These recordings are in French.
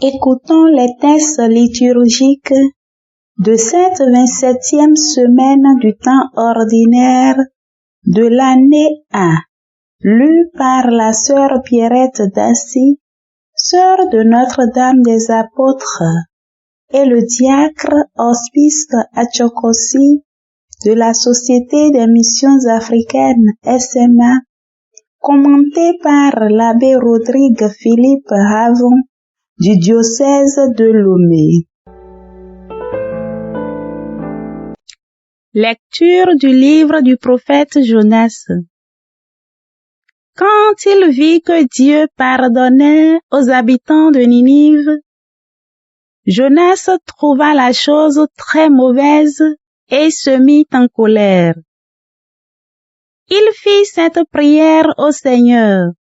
Écoutons les textes liturgiques de cette 27e semaine du temps ordinaire de l'année A, lus par la sœur Pierrette Dassy, sœur de Notre-Dame des Apôtres, et le diacre Hospice Atchokosi de la Société des Missions Africaines SMA, commenté par l'abbé Rodrigue Philippe Havon du diocèse de Lomé. Lecture du livre du prophète Jonas. Quand il vit que Dieu pardonnait aux habitants de Ninive, Jonas trouva la chose très mauvaise et se mit en colère. Il fit cette prière au Seigneur.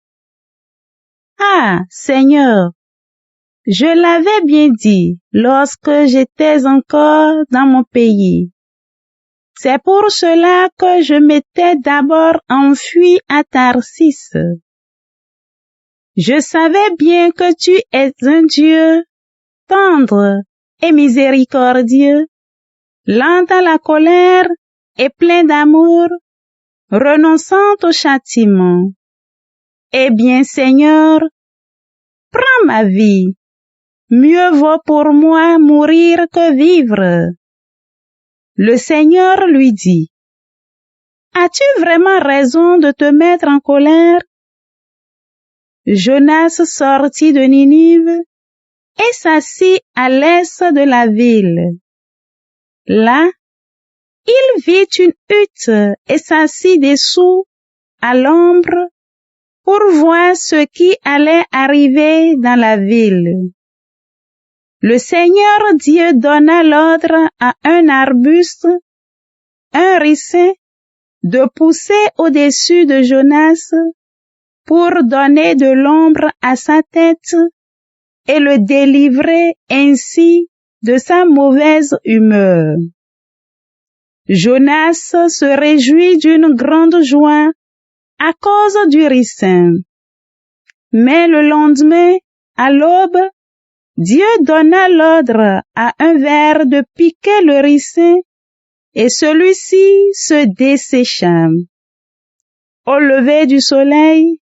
Ah, Seigneur, je l'avais bien dit lorsque j'étais encore dans mon pays. C'est pour cela que je m'étais d'abord enfui à Tarsis. Je savais bien que tu es un Dieu tendre et miséricordieux, lent à la colère et plein d'amour, renonçant au châtiment. Eh bien, Seigneur, prends ma vie. Mieux vaut pour moi mourir que vivre. Le Seigneur lui dit, as-tu vraiment raison de te mettre en colère? Jonas sortit de Ninive et s'assit à l'est de la ville. Là, il vit une hutte et s'assit dessous à l'ombre pour voir ce qui allait arriver dans la ville. Le Seigneur Dieu donna l'ordre à un arbuste, un ricin, de pousser au-dessus de Jonas pour donner de l'ombre à sa tête et le délivrer ainsi de sa mauvaise humeur. Jonas se réjouit d'une grande joie à cause du ricin. Mais le lendemain, à l'aube, Dieu donna l'ordre à un ver de piquer le ricin et celui-ci se dessécha. Au lever du soleil,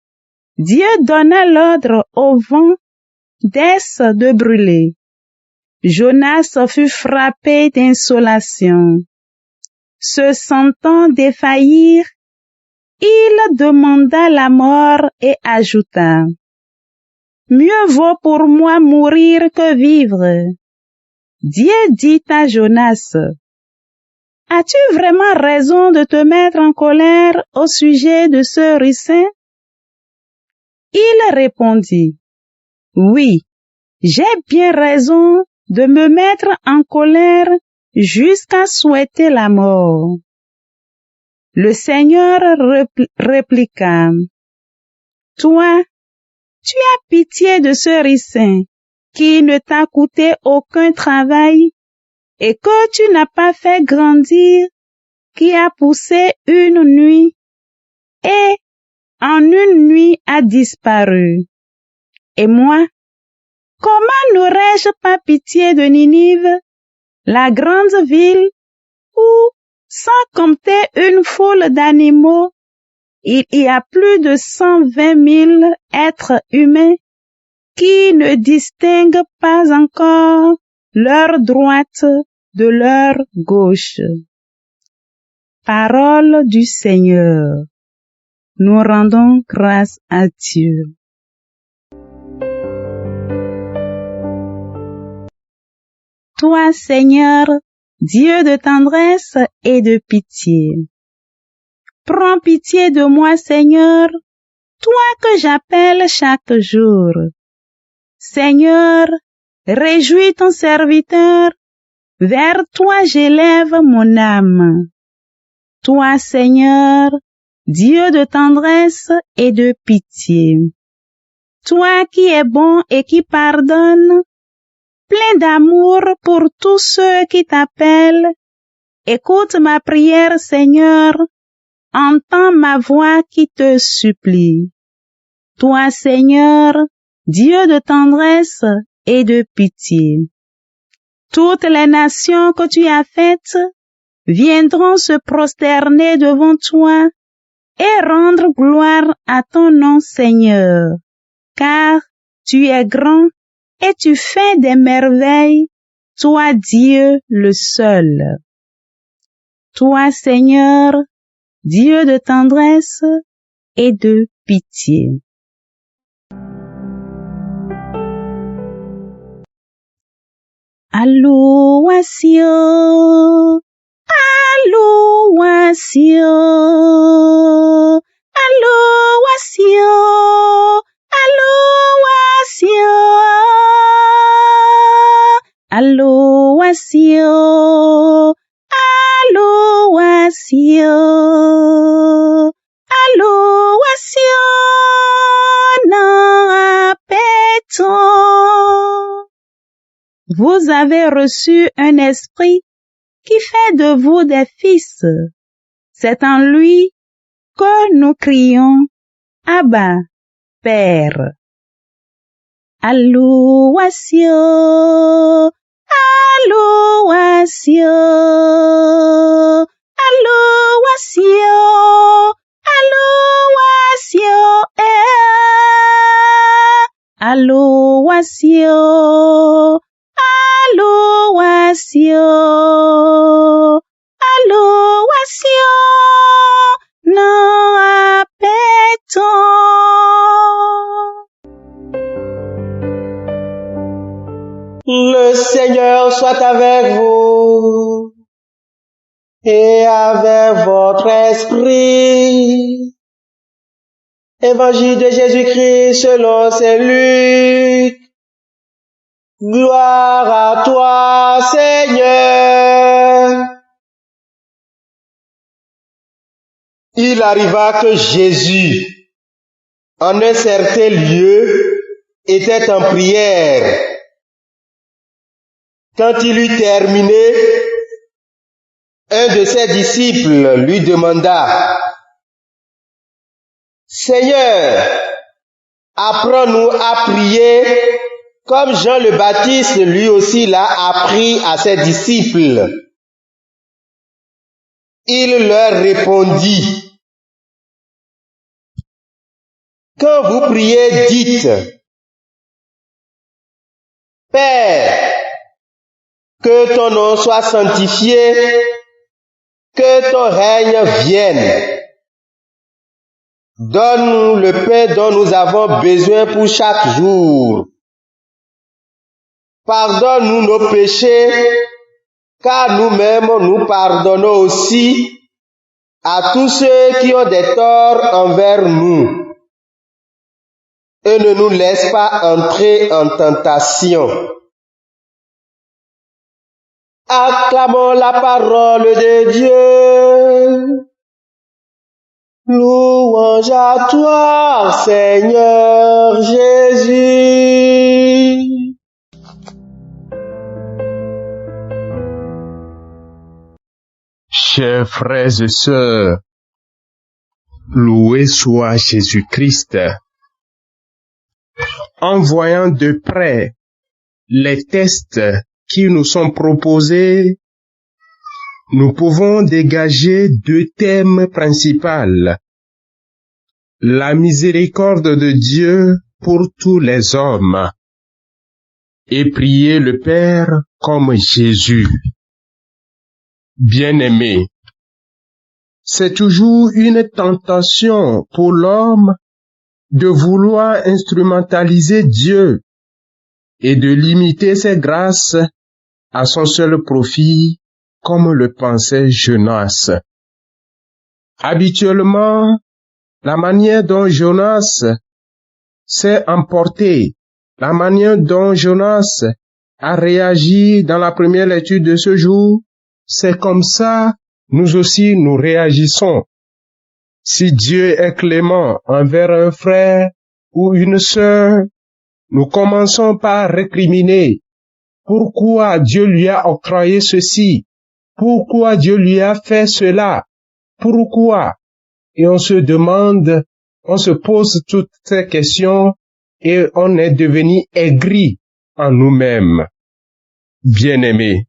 Dieu donna l'ordre au vent d'est de brûler. Jonas fut frappé d'insolation. Se sentant défaillir, il demanda la mort et ajouta, « Mieux vaut pour moi mourir que vivre. » Dieu dit à Jonas, « As-tu vraiment raison de te mettre en colère au sujet de ce ricin? » Il répondit, « Oui, j'ai bien raison de me mettre en colère jusqu'à souhaiter la mort. » Le Seigneur répliqua, « Toi, tu as pitié de ce ricin qui ne t'a coûté aucun travail et que tu n'as pas fait grandir, qui a poussé une nuit et en une nuit a disparu. Et moi, comment n'aurais-je pas pitié de Ninive, la grande ville où, sans compter une foule d'animaux, il y a plus de 120 000 êtres humains qui ne distinguent pas encore leur droite de leur gauche. Parole du Seigneur. Nous rendons grâce à Dieu. Toi, Seigneur, Dieu de tendresse et de pitié. Prends pitié de moi, Seigneur, toi que j'appelle chaque jour. Seigneur, Réjouis ton serviteur, vers toi j'élève mon âme. Toi, Seigneur, Dieu de tendresse et de pitié. Toi qui es bon et qui pardonne, plein d'amour pour tous ceux qui t'appellent, écoute ma prière, Seigneur, entends ma voix qui te supplie. Toi, Seigneur, Dieu de tendresse et de pitié. Toutes les nations que tu as faites viendront se prosterner devant toi et rendre gloire à ton nom, Seigneur, car tu es grand et tu fais des merveilles, toi Dieu le seul. Toi, Seigneur, Dieu de tendresse et de pitié. Alluation, alluation, alluation, alluation, alluation, alluation, alluation, non appétons. Vous avez reçu un esprit qui fait de vous des fils. C'est en lui que nous crions Abba, Père. Alluation, alluation, alluation, alluation, alluation, alluation, alluation, non appétons. Le Seigneur soit avec vous et avec votre esprit. Évangile de Jésus-Christ selon Saint Luc. Gloire à toi, Seigneur. Il arriva que Jésus, en un certain lieu, était en prière. Quand il eut terminé, un de ses disciples lui demanda, « Seigneur, apprends-nous à prier comme Jean le Baptiste lui aussi l'a appris à ses disciples. » Il leur répondit, « Quand vous priez, dites, « Père, que ton nom soit sanctifié, que ton règne vienne. Donne-nous le pain dont nous avons besoin pour chaque jour. Pardonne-nous nos péchés, car nous-mêmes nous pardonnons aussi à tous ceux qui ont des torts envers nous. Et ne nous laisse pas entrer en tentation. » Acclamons la parole de Dieu. Louange à toi, Seigneur Jésus. Chers frères et sœurs, loué soit Jésus-Christ. En voyant de près les tests qui nous sont proposés, nous pouvons dégager deux thèmes principaux. La miséricorde de Dieu pour tous les hommes et prier le Père comme Jésus. Bien-aimés, c'est toujours une tentation pour l'homme de vouloir instrumentaliser Dieu et de limiter ses grâces à son seul profit, comme le pensait Jonas. Habituellement, la manière dont Jonas s'est emporté, la manière dont Jonas a réagi dans la première lecture de ce jour, c'est comme ça, nous aussi, nous réagissons. Si Dieu est clément envers un frère ou une sœur, nous commençons par récriminer. Pourquoi Dieu lui a octroyé ceci? Pourquoi Dieu lui a fait cela? Pourquoi? Et on se demande, on se pose toutes ces questions et on est devenu aigri en nous-mêmes. Bien-aimés,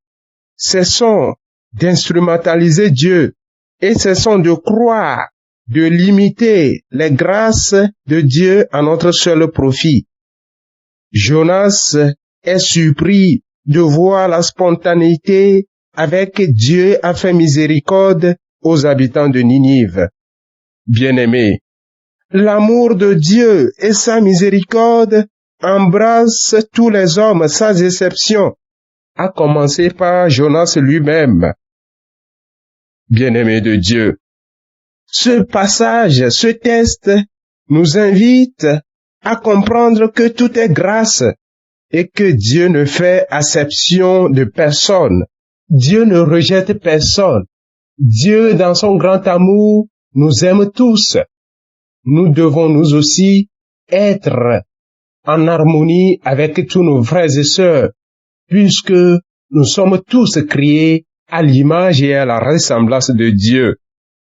cessons d'instrumentaliser Dieu et cessons de croire, de limiter les grâces de Dieu à notre seul profit. Jonas est surpris de voir la spontanéité avec Dieu a fait miséricorde aux habitants de Ninive. Bien-aimés, l'amour de Dieu et sa miséricorde embrassent tous les hommes sans exception, à commencer par Jonas lui-même. Bien-aimés de Dieu, ce passage, ce texte nous invite à comprendre que tout est grâce et que Dieu ne fait acception de personne. Dieu ne rejette personne. Dieu, dans son grand amour, nous aime tous. Nous devons nous aussi être en harmonie avec tous nos frères et sœurs, puisque nous sommes tous créés à l'image et à la ressemblance de Dieu.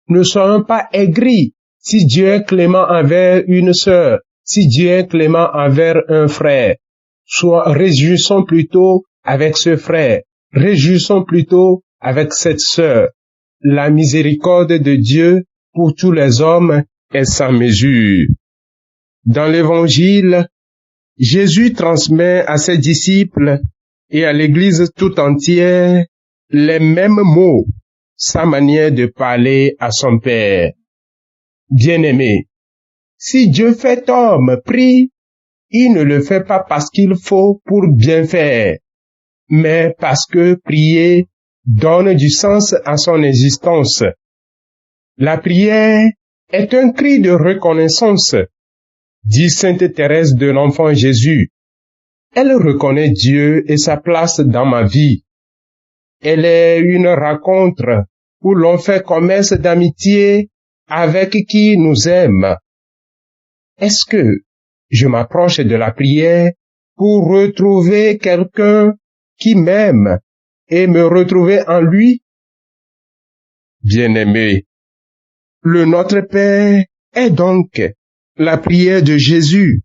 Ne soyons pas aigris si Dieu est clément envers une sœur, si Dieu est clément envers un frère. Réjouissons plutôt avec ce frère, réjouissons plutôt avec cette sœur. La miséricorde de Dieu pour tous les hommes est sans mesure. Dans l'Évangile, Jésus transmet à ses disciples et à l'Église tout entière les mêmes mots, sa manière de parler à son Père. Bien-aimé, si Dieu fait homme, prie, il ne le fait pas parce qu'il faut pour bien faire, mais parce que prier donne du sens à son existence. La prière est un cri de reconnaissance, dit Sainte Thérèse de l'Enfant Jésus. Elle reconnaît Dieu et sa place dans ma vie. Elle est une rencontre où l'on fait commerce d'amitié avec qui nous aime. Est-ce que je m'approche de la prière pour retrouver quelqu'un qui m'aime et me retrouver en lui? Bien-aimé, le Notre Père est donc la prière de Jésus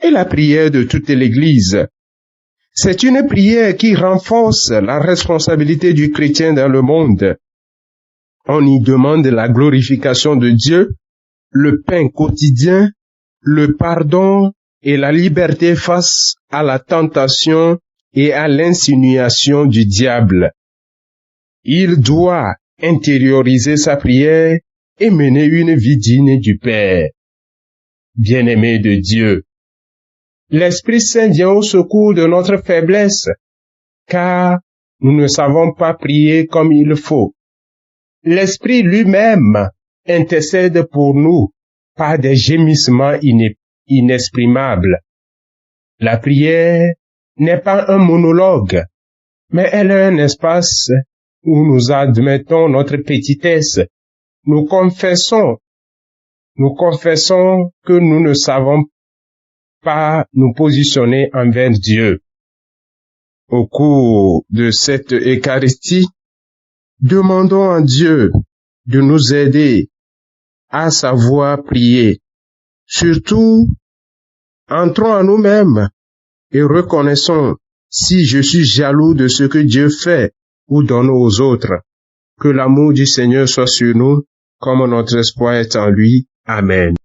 et la prière de toute l'Église. C'est une prière qui renforce la responsabilité du chrétien dans le monde. On y demande la glorification de Dieu, le pain quotidien, le pardon et la liberté face à la tentation et à l'insinuation du diable. Il doit intérioriser sa prière et mener une vie digne du Père. Bien-aimé de Dieu, l'Esprit Saint vient au secours de notre faiblesse, car nous ne savons pas prier comme il faut. L'Esprit lui-même intercède pour nous par des gémissements inexprimables. La prière n'est pas un monologue, mais elle est un espace où nous admettons notre petitesse. Nous confessons que nous ne savons pas nous positionner envers Dieu. Au cours de cette Eucharistie, demandons à Dieu de nous aider à savoir prier. Surtout, entrons en nous-mêmes et reconnaissons si je suis jaloux de ce que Dieu fait ou donne aux autres. Que l'amour du Seigneur soit sur nous, comme notre espoir est en lui. Amen.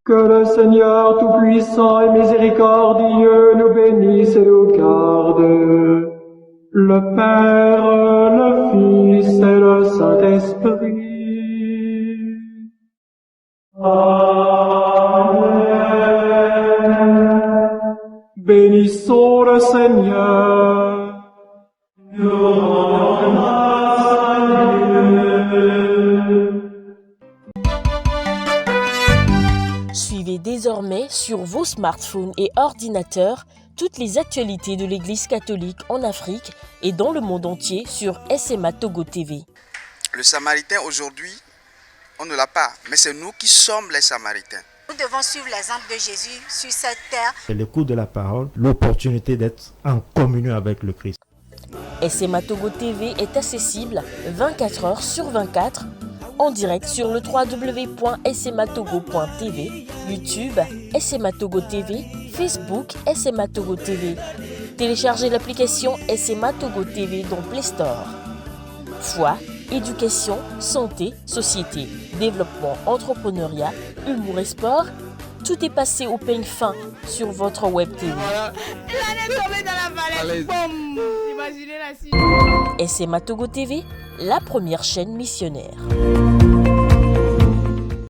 Que le Seigneur Tout-Puissant et Miséricordieux nous bénisse et nous garde, le Père, le Fils et le Saint-Esprit. Amen. Bénissons le Seigneur. Nous rendons grâce à Dieu. désormais sur vos smartphones et ordinateurs toutes les actualités de l'Église catholique en Afrique et dans le monde entier sur SMA Togo TV. Le Samaritain aujourd'hui, on ne l'a pas, mais c'est nous qui sommes les Samaritains. Nous devons suivre l'exemple de Jésus sur cette terre. C'est l'écoute de la parole, l'opportunité d'être en communion avec le Christ. SMA Togo TV est accessible 24 heures sur 24 en direct sur le www.smatogo.tv, YouTube SMA Togo TV, Facebook SMA Togo TV. Téléchargez l'application SMA Togo TV dans Play Store. Foi, éducation, santé, société, développement, entrepreneuriat, humour et sport, tout est passé au peigne fin sur votre web TV. SMA Togo TV, la première chaîne missionnaire.